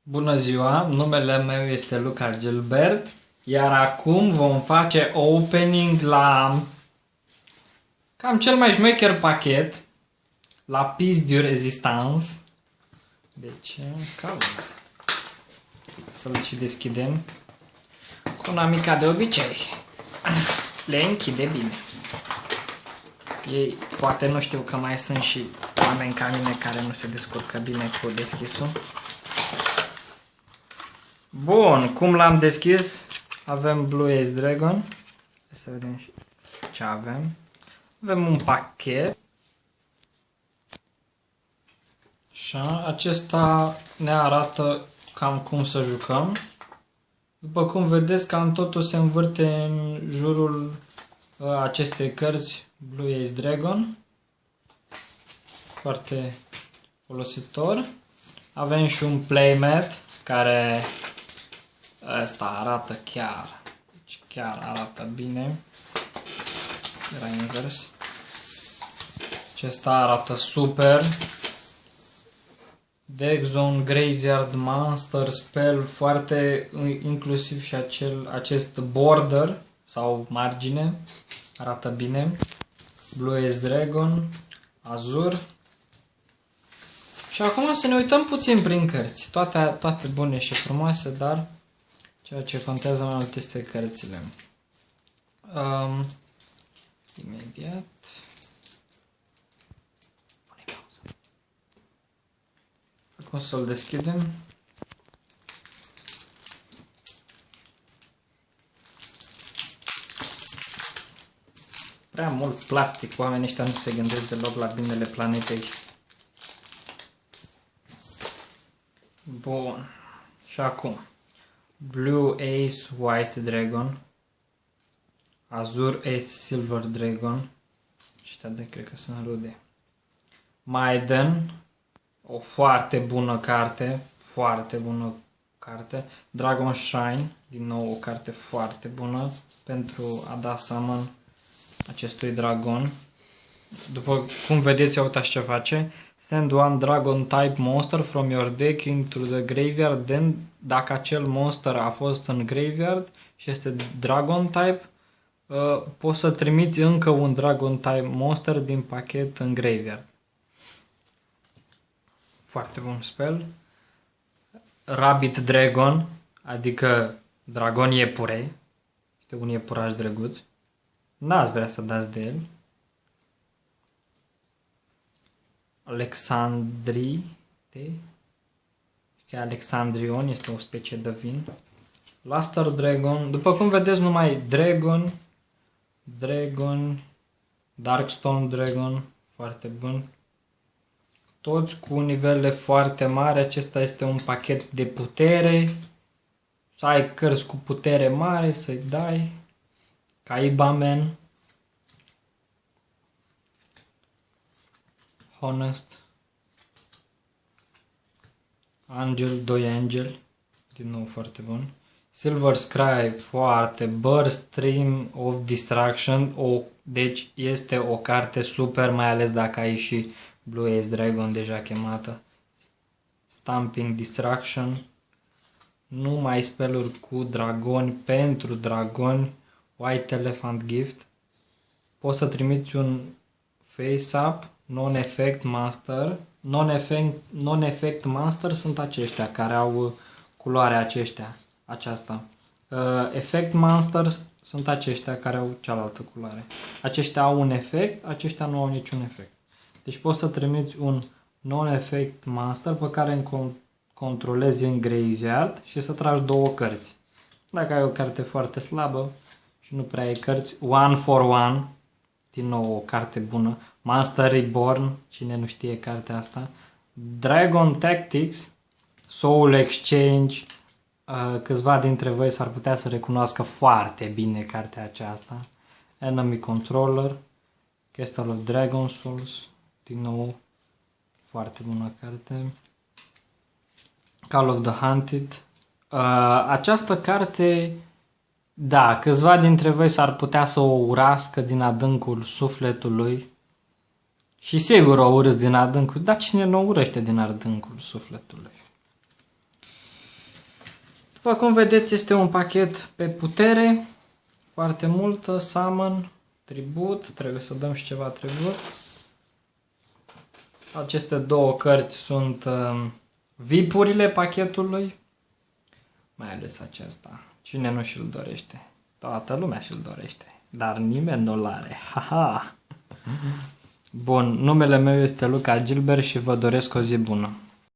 Bună ziua, numele meu este Luca Gilbert, iar acum vom face opening la cam cel mai șmecher pachet, la Piece de Resistance. Deci, să-l și deschidem cu una mică de obicei. Le închide bine. Ei poate nu știu că mai sunt și oameni ca mine care nu se descurcă bine cu deschisul. Bun, cum l-am deschis? Avem Blue Ace Dragon. Să vedem ce avem. Avem un pachet. Și acesta ne arată cam cum să jucăm. După cum vedeți, cam totul se învârte în jurul acestei cărți Blue Ace Dragon. Foarte folositor. Avem și un playmat care ăsta arată chiar, deci chiar arată bine. Era invers. Acesta arată super. Deck Zone, Graveyard, Monster, Spell, foarte, inclusiv și acest border sau margine, arată bine. Blue Ace Dragon, Azur. Și acum să ne uităm puțin prin cărți. Toate bune și frumoase, dar ceea ce contează mai mult este cărțile. Imediat. Pune pauză. Acum să-l deschidem. Prea mult plastic, oamenii ăștia nu se gândesc deloc la binele planetei. Bun. Și acum. Blue Ace White Dragon. Azur Ace Silver Dragon. Ăștia de cred că sunt rude. Maiden. O foarte bună carte. Foarte bună carte. Dragon Shrine. Din nou o carte foarte bună pentru a da summon acestui dragon. După cum vedeți, uitați ce face. Send one dragon type monster from your deck into the graveyard. Then, dacă acel monster a fost în graveyard și este dragon type, poți să trimiți încă un dragon type monster din pachet în graveyard. Foarte bun spell. Rabbit Dragon, adică dragon iepure. Este un iepuraș drăguț. N-ați vrea să dați de el. Alexandrite. Alexandrion este o specie de vin. Luster Dragon. După cum vedeți, numai Dragon, Darkstone Dragon, foarte bun. Toți cu nivele foarte mari. Acesta este un pachet de putere. Să ai cărți cu putere mare, să-i dai. Kaibaman. Honest. Angel, 2 Angel. Din nou foarte bun. Silver Scribe, foarte. Burst Stream of Distraction. Deci este o carte super, mai ales dacă ai și Blue Ace Dragon deja chemată. Stamping Distraction. Numai spelluri cu dragoni pentru dragoni. White Elephant Gift. Poți să trimiți un face-up. Non-effect master. Non-effect master sunt aceștia care au culoarea aceasta. Effect master sunt aceștia care au cealaltă culoare. Aceștia au un efect, aceștia nu au niciun efect. Deci poți să trimiți un non-effect master pe care îl controlezi în graveyard și să tragi două cărți. Dacă ai o carte foarte slabă și nu prea ai cărți, One for One, din nou o carte bună. Monster Reborn, cine nu știe cartea asta. Dragon Tactics, Soul Exchange, câțiva dintre voi s-ar putea să recunoască foarte bine cartea aceasta. Enemy Controller, Castle of Dragon Souls, din nou foarte bună carte. Call of the Hunted. Această carte, da, câțiva dintre voi s-ar putea să o urască din adâncul sufletului. Și sigur o urâți din adâncul, dar cine nu o urăște din adâncul sufletului? După cum vedeți, este un pachet pe putere, foarte multă, summon, tribut, trebuie să dăm și ceva tribut. Aceste două cărți sunt VIP-urile pachetului, mai ales acesta. Cine nu și-l dorește? Toată lumea și-l dorește, dar nimeni nu-l are. Haha! Bun, numele meu este Luca Gilbert și vă doresc o zi bună.